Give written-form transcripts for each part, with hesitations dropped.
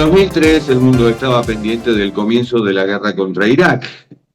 2003 el mundo estaba pendiente del comienzo de la guerra contra Irak,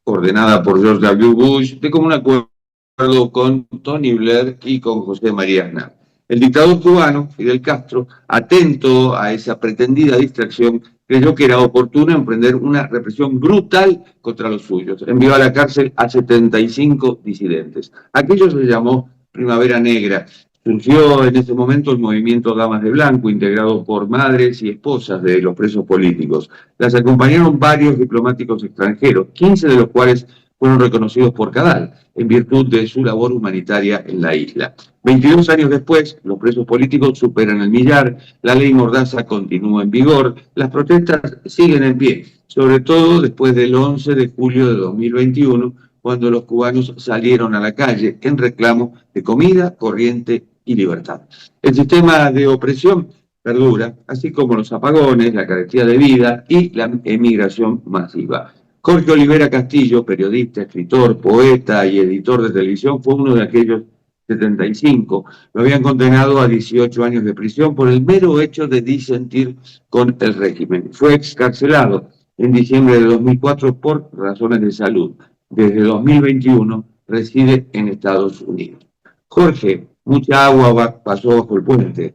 ordenada por George W. Bush de común acuerdo con Tony Blair y con José María Aznar. El dictador cubano, Fidel Castro, atento a esa pretendida distracción, creyó que era oportuno emprender una represión brutal contra los suyos. Envió a la cárcel a 75 disidentes. Aquello se llamó Primavera Negra. Surgió en ese momento el movimiento Damas de Blanco, integrado por madres y esposas de los presos políticos. Las acompañaron varios diplomáticos extranjeros, 15 de los cuales fueron reconocidos por Cadal, en virtud de su labor humanitaria en la isla. 22 años después, los presos políticos superan el millar, la ley Mordaza continúa en vigor, las protestas siguen en pie, sobre todo después del 11 de julio de 2021, cuando los cubanos salieron a la calle en reclamo de comida, corriente y libertad. El sistema de opresión perdura, así como los apagones, la carestía de vida y la emigración masiva. Jorge Olivera Castillo, periodista, escritor, poeta y editor de televisión, fue uno de aquellos 75. Lo habían condenado a 18 años de prisión por el mero hecho de disentir con el régimen. Fue excarcelado en diciembre de 2004 por razones de salud. Desde 2021 reside en Estados Unidos. Jorge, mucha agua pasó bajo el puente.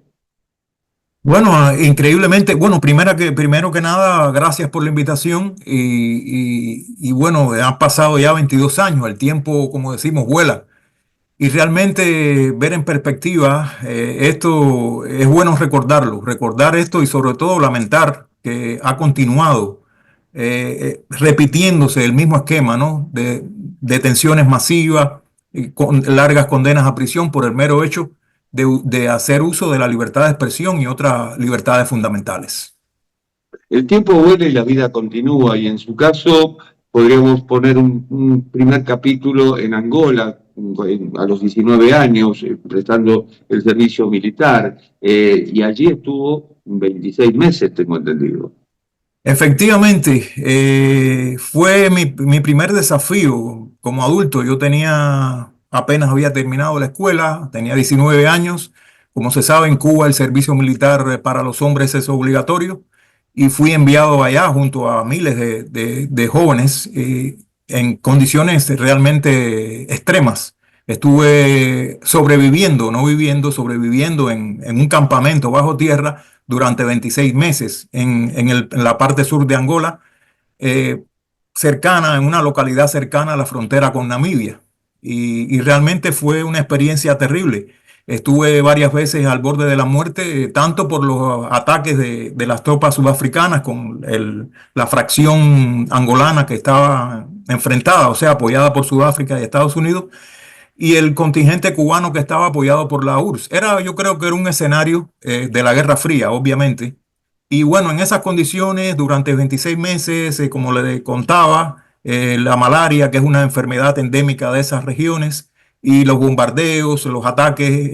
Bueno, increíblemente, bueno, primero que nada, gracias por la invitación y bueno, han pasado ya 22 años, el tiempo, como decimos, vuela. Y realmente ver en perspectiva, esto es bueno recordarlo, recordar esto y sobre todo lamentar que ha continuado repitiéndose el mismo esquema, ¿no? De detenciones masivas, y con largas condenas a prisión por el mero hecho de hacer uso de la libertad de expresión y otras libertades fundamentales. El tiempo vuela y la vida continúa, y en su caso podríamos poner un primer capítulo en Angola, a los 19 años, prestando el servicio militar, y allí estuvo 26 meses, tengo entendido. Efectivamente, fue mi primer desafío como adulto. Yo apenas había terminado la escuela, tenía 19 años. Como se sabe, en Cuba el servicio militar para los hombres es obligatorio y fui enviado allá junto a miles de jóvenes en condiciones realmente extremas. Estuve sobreviviendo, no viviendo, sobreviviendo en un campamento bajo tierra durante 26 meses en la parte sur de Angola, eh, en una localidad cercana a la frontera con Namibia. Y realmente fue una experiencia terrible. Estuve varias veces al borde de la muerte, tanto por los ataques de las tropas sudafricanas con la fracción angolana que estaba enfrentada, o sea, apoyada por Sudáfrica y Estados Unidos, y el contingente cubano que estaba apoyado por la URSS. Yo creo que era un escenario de la Guerra Fría, obviamente. Y bueno, en esas condiciones, durante 26 meses, como le contaba, la malaria, que es una enfermedad endémica de esas regiones, y los bombardeos, los ataques,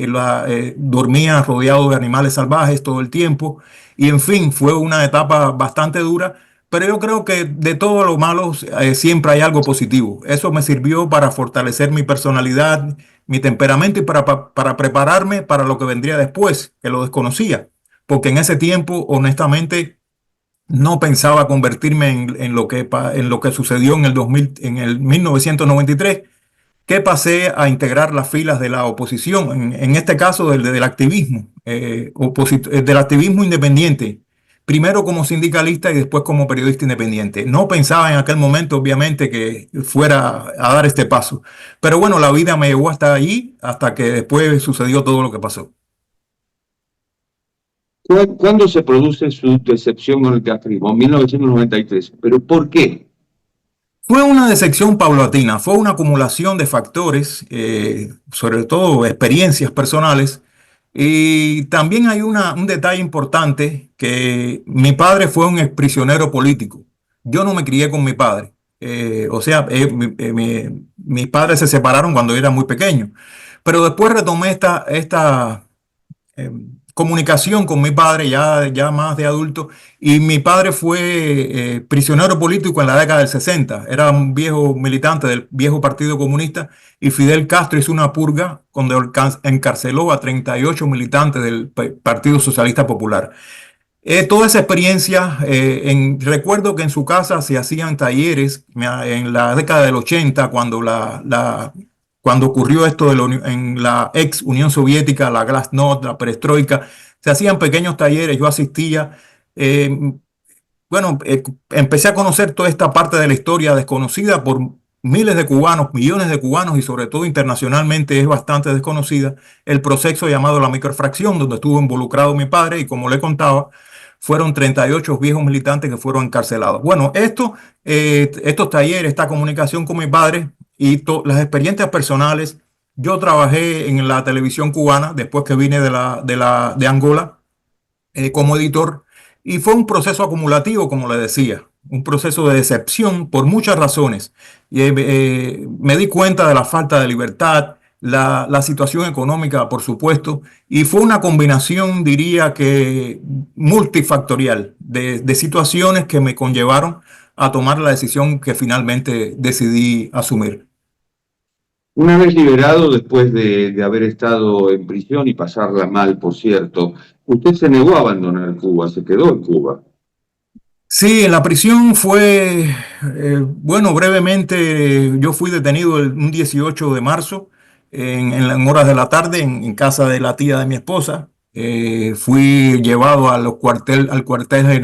dormía rodeado de animales salvajes todo el tiempo. Y en fin, fue una etapa bastante dura. Pero yo creo que de todo lo malo siempre hay algo positivo. Eso me sirvió para fortalecer mi personalidad, mi temperamento y para prepararme para lo que vendría después, que lo desconocía. Porque en ese tiempo, honestamente, no pensaba convertirme en lo que sucedió en el 1993, que pasé a integrar las filas de la oposición, en este caso del activismo, del activismo independiente. Primero como sindicalista y después como periodista independiente. No pensaba en aquel momento, obviamente, que fuera a dar este paso. Pero bueno, la vida me llevó hasta allí, hasta que después sucedió todo lo que pasó. ¿Cuándo se produce su decepción con el castrismo? En 1993. ¿Pero por qué? Fue una decepción paulatina, fue una acumulación de factores, sobre todo experiencias personales. Y también hay un detalle importante, que mi padre fue un exprisionero político. Yo no me crié con mi padre. Mis padres se separaron cuando yo era muy pequeño. Pero después retomé esta comunicación con mi padre ya más de adulto, y mi padre fue prisionero político en la década del 60. Era un viejo militante del viejo Partido Comunista, y Fidel Castro hizo una purga donde encarceló a 38 militantes del Partido Socialista Popular. Toda esa experiencia, recuerdo que en su casa se hacían talleres en la década del 80, cuando ocurrió esto en la ex Unión Soviética, la Glasnost, la perestroika, se hacían pequeños talleres, yo asistía. eh, bueno, empecé a conocer toda esta parte de la historia desconocida por miles de cubanos, millones de cubanos y sobre todo internacionalmente es bastante desconocida, el proceso llamado la microfracción, donde estuvo involucrado mi padre y como le contaba, fueron 38 viejos militantes que fueron encarcelados. Bueno, estos talleres, esta comunicación con mi padre y las experiencias personales, yo trabajé en la televisión cubana después que vine de Angola como editor y fue un proceso acumulativo, como le decía, un proceso de decepción por muchas razones. Me di cuenta de la falta de libertad, la situación económica, por supuesto, y fue una combinación, diría que multifactorial, de situaciones que me conllevaron a tomar la decisión que finalmente decidí asumir. Una vez liberado, después de haber estado en prisión y pasarla mal, por cierto, usted se negó a abandonar Cuba, se quedó en Cuba. Sí, en la prisión fue, bueno, brevemente, yo fui detenido un 18 de marzo en horas de la tarde en casa de la tía de mi esposa. Fui llevado al cuartel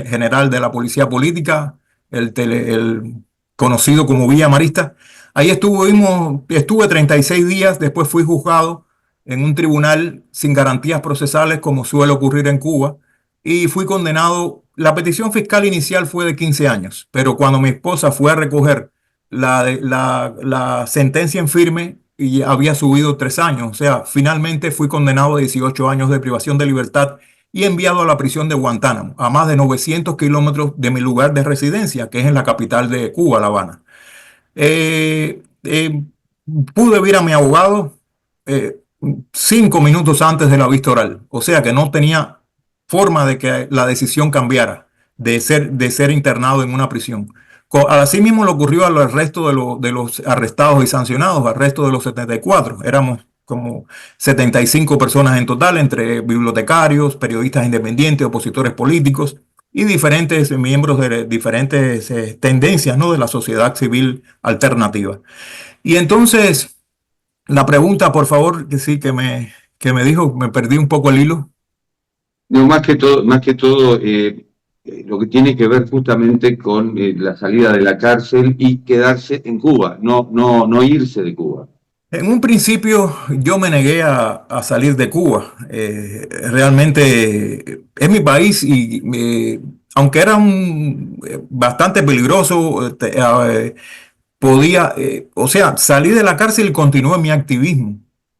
general de la Policía Política, el conocido como Villa Marista. Ahí estuve 36 días, después fui juzgado en un tribunal sin garantías procesales como suele ocurrir en Cuba y fui condenado. La petición fiscal inicial fue de 15 años, pero cuando mi esposa fue a recoger la sentencia en firme y había subido 3 años, o sea, finalmente fui condenado a 18 años de privación de libertad y enviado a la prisión de Guantánamo, a más de 900 kilómetros de mi lugar de residencia, que es en la capital de Cuba, La Habana. Eh, eh, Pude ver a mi abogado eh, 5 minutos antes de la vista oral, o sea que no tenía forma de que la decisión cambiara de ser internado en una prisión. Así mismo le ocurrió al resto de los arrestados y sancionados, al resto de los 74. Éramos como 75 personas en total, entre bibliotecarios, periodistas independientes, opositores políticos y diferentes miembros de diferentes tendencias, ¿no?, de la sociedad civil alternativa. Y entonces, la pregunta, por favor, que sí, que me dijo, me perdí un poco el hilo. No, más que todo lo que tiene que ver justamente con la salida de la cárcel y quedarse en Cuba, no irse de Cuba. En un principio yo me negué a salir de Cuba. Realmente es mi país y aunque era bastante peligroso, podía, o sea, salí de la cárcel y continué mi activismo.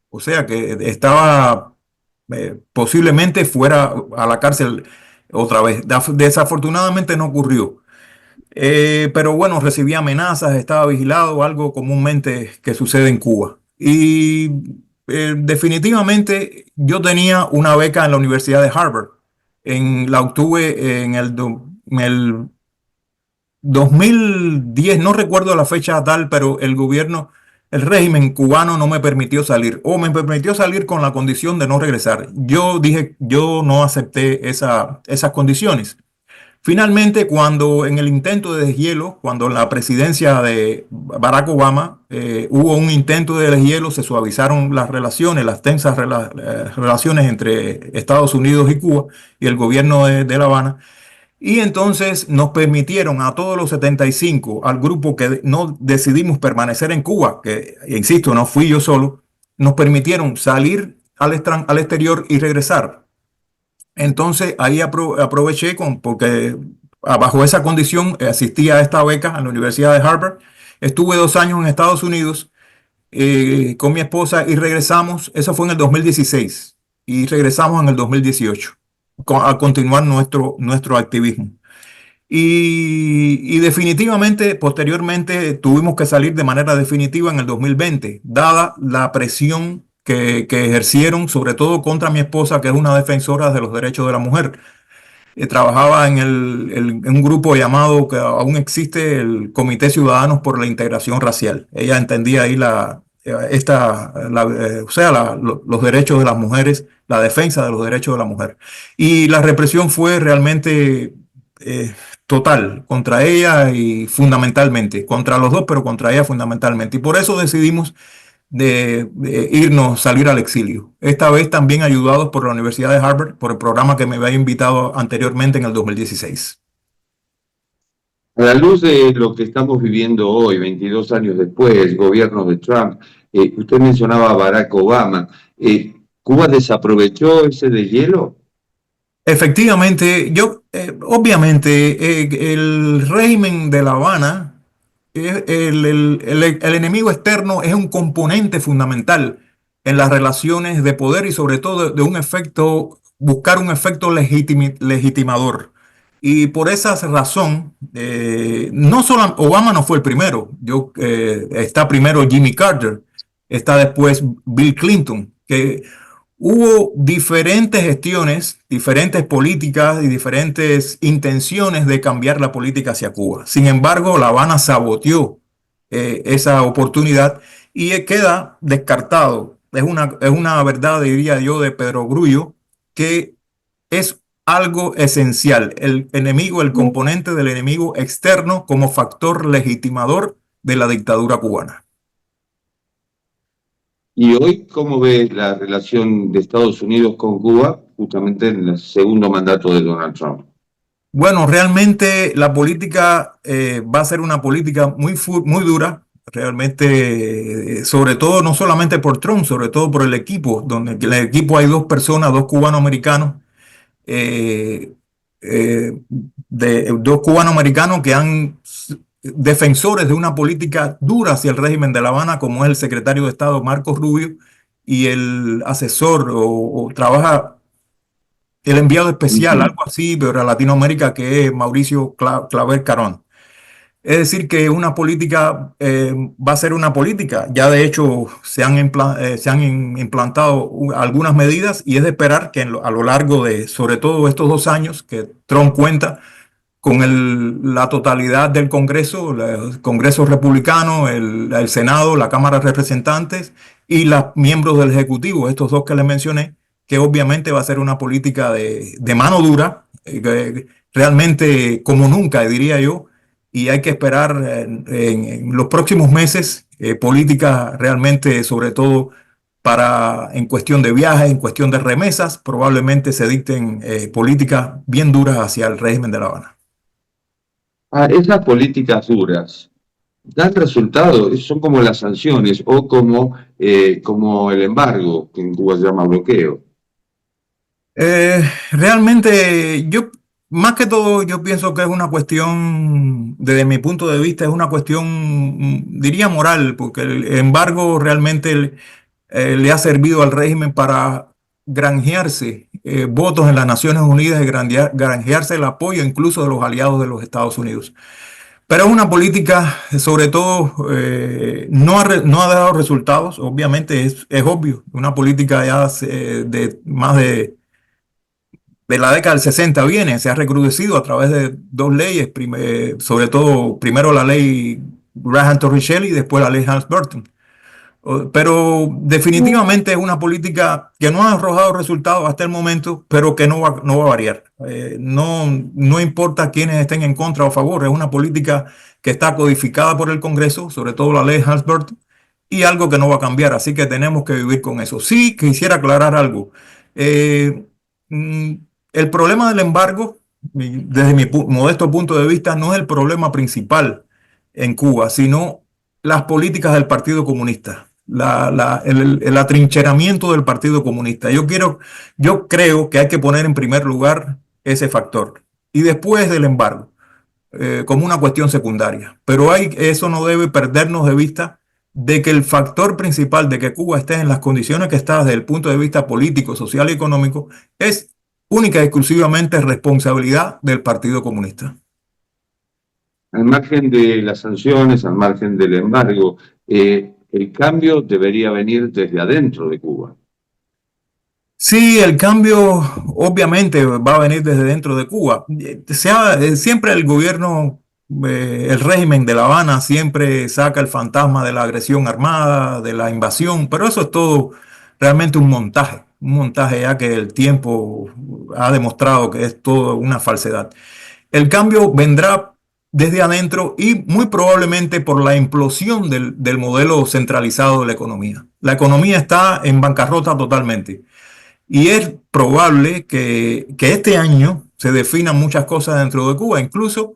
O sea que estaba, posiblemente fuera a la cárcel otra vez. Desafortunadamente no ocurrió. Pero bueno, recibí amenazas, estaba vigilado, algo comúnmente que sucede en Cuba. Y definitivamente yo tenía una beca en la Universidad de Harvard. La obtuve en el 2010, no recuerdo la fecha tal, pero el régimen cubano no me permitió salir, o me permitió salir con la condición de no regresar. Yo dije, yo no acepté esas condiciones. Finalmente, cuando en el intento de deshielo, cuando en la presidencia de Barack Obama hubo un intento de deshielo, se suavizaron las relaciones, las tensas relaciones entre Estados Unidos y Cuba y el gobierno de La Habana. Y entonces nos permitieron a todos los 75, al grupo que no decidimos permanecer en Cuba, que insisto, no fui yo solo, nos permitieron salir al exterior y regresar. Entonces ahí aproveché porque bajo esa condición asistí a esta beca en la Universidad de Harvard. Estuve 2 años en Estados Unidos con mi esposa y regresamos, eso fue en el 2016 y regresamos en el 2018 a continuar nuestro activismo. Y definitivamente, posteriormente, tuvimos que salir de manera definitiva en el 2020, dada la presión que ejercieron, sobre todo contra mi esposa, que es una defensora de los derechos de la mujer. Trabajaba en un grupo llamado, que aún existe, el Comité Ciudadanos por la Integración Racial. Ella entendía ahí o sea, los derechos de las mujeres, la defensa de los derechos de la mujer. Y la represión fue realmente total contra ella y fundamentalmente, contra los dos, pero contra ella fundamentalmente. Y por eso decidimos de irnos, salir al exilio. Esta vez también ayudados por la Universidad de Harvard, por el programa que me había invitado anteriormente en el 2016. A la luz de lo que estamos viviendo hoy, 22 años después, gobiernos de Trump, usted mencionaba a Barack Obama, ¿Cuba desaprovechó ese deshielo? Efectivamente, obviamente, el régimen de La Habana, el enemigo externo es un componente fundamental en las relaciones de poder y sobre todo de un efecto, buscar un efecto legitimador. Y por esa razón, no solo Obama no fue el primero, está primero Jimmy Carter, está después Bill Clinton, que hubo diferentes gestiones, diferentes políticas y diferentes intenciones de cambiar la política hacia Cuba. Sin embargo, La Habana saboteó esa oportunidad y queda descartado. Es una verdad, diría yo, de Pedro Grullo, que es algo esencial. El enemigo, el componente del enemigo externo como factor legitimador de la dictadura cubana. Y hoy, ¿cómo ve la relación de Estados Unidos con Cuba, justamente en el segundo mandato de Donald Trump? Bueno, realmente la política va a ser una política muy dura, realmente, sobre todo, no solamente por Trump, sobre todo por el equipo, donde en el equipo hay dos personas, dos cubanoamericanos, eh, eh, dos cubanoamericanos que han defensores de una política dura hacia el régimen de La Habana, como es el secretario de Estado Marcos Rubio y el asesor o trabaja el enviado especial, algo así, pero a Latinoamérica, que es Mauricio Claver Carón. Es decir, que una política va a ser una política. Ya de hecho se han implantado algunas medidas y es de esperar que a lo largo de, sobre todo estos 2 años que Trump cuenta, con la totalidad del Congreso, el Congreso republicano, el Senado, la Cámara de Representantes y los miembros del Ejecutivo, estos dos que les mencioné, que obviamente va a ser una política de mano dura, realmente como nunca, diría yo, y hay que esperar en los próximos meses políticas realmente, sobre todo en cuestión de viajes, en cuestión de remesas, probablemente se dicten políticas bien duras hacia el régimen de La Habana. Esas políticas duras dan resultados, son como las sanciones o como el embargo, que en Cuba se llama bloqueo. Realmente más que todo, yo pienso que es una cuestión, desde mi punto de vista, es una cuestión, diría moral, porque el embargo realmente le ha servido al régimen para granjearse votos en las Naciones Unidas y granjearse el apoyo incluso de los aliados de los Estados Unidos. Pero es una política, sobre todo, no ha dado resultados, obviamente es obvio, una política ya de más de la década del 60 se ha recrudecido a través de dos leyes, sobre todo primero la ley Graham-Torricelli y después la ley Helms-Burton. Pero definitivamente es una política que no ha arrojado resultados hasta el momento, pero que no va a variar. No importa quiénes estén en contra o a favor, es una política que está codificada por el Congreso, sobre todo la ley Helms-Burton, y algo que no va a cambiar, así que tenemos que vivir con eso. Sí, quisiera aclarar algo. Eh, mm, el problema del embargo, desde mi modesto punto de vista, no es el problema principal en Cuba, sino las políticas del Partido Comunista, el atrincheramiento del Partido Comunista. Yo creo que hay que poner en primer lugar ese factor y después del embargo, como una cuestión secundaria. Pero eso no debe perdernos de vista de que el factor principal de que Cuba esté en las condiciones que está desde el punto de vista político, social y económico es única y exclusivamente responsabilidad del Partido Comunista. Al margen de las sanciones, al margen del embargo, el cambio debería venir desde adentro de Cuba. Sí, el cambio obviamente va a venir desde dentro de Cuba. Siempre el gobierno El régimen de La Habana siempre saca el fantasma de la agresión armada, de la invasión, pero eso es todo realmente un montaje ya que el tiempo ha demostrado que es todo una falsedad. El cambio vendrá desde adentro y muy probablemente por la implosión del modelo centralizado de la economía. La economía está en bancarrota totalmente. Y es probable que este año se definan muchas cosas dentro de Cuba, incluso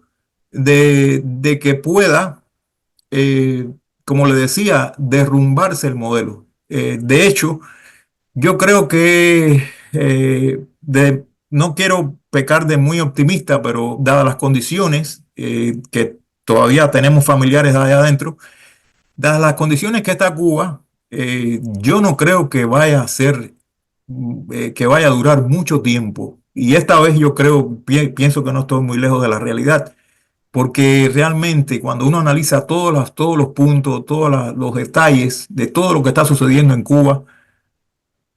de que pueda, eh, como le decía, derrumbarse el modelo. De hecho, yo creo que no quiero pecar de muy optimista, pero dadas las condiciones que todavía tenemos familiares allá adentro, dadas las condiciones que está Cuba, yo no creo que vaya a ser, que vaya a durar mucho tiempo. Y esta vez yo creo, pienso que no estoy muy lejos de la realidad, porque realmente cuando uno analiza todos los puntos, los detalles de todo lo que está sucediendo en Cuba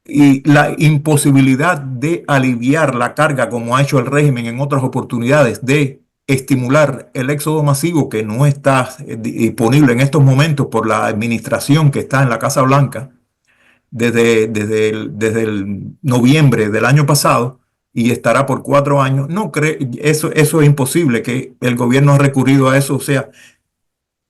y la imposibilidad de aliviar la carga como ha hecho el régimen en otras oportunidades de estimular el éxodo masivo que no está disponible en estos momentos por la administración que está en la Casa Blanca desde el noviembre del año pasado y estará por 4 años. No eso es imposible que el gobierno ha recurrido a eso, o sea,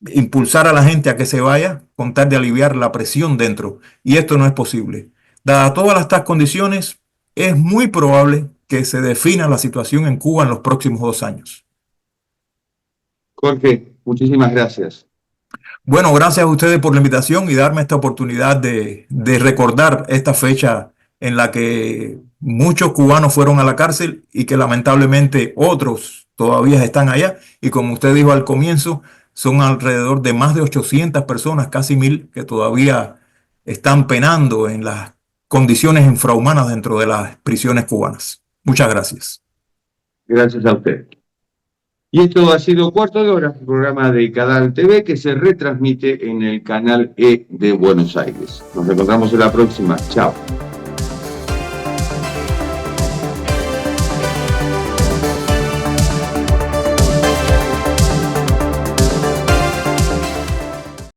impulsar a la gente a que se vaya con tal de aliviar la presión dentro. Y esto no es posible. Dadas todas estas condiciones, es muy probable que se defina la situación en Cuba en los próximos 2 años. Jorge, muchísimas gracias. Bueno, gracias a ustedes por la invitación y darme esta oportunidad de recordar esta fecha en la que muchos cubanos fueron a la cárcel y que lamentablemente otros todavía están allá. Y como usted dijo al comienzo, son alrededor de más de 800 personas, casi 1000, que todavía están penando en las condiciones infrahumanas dentro de las prisiones cubanas. Muchas gracias. Gracias a usted. Y esto ha sido Cuarto de Hora, un programa de Cadal TV que se retransmite en el canal E de Buenos Aires. Nos encontramos en la próxima. Chao.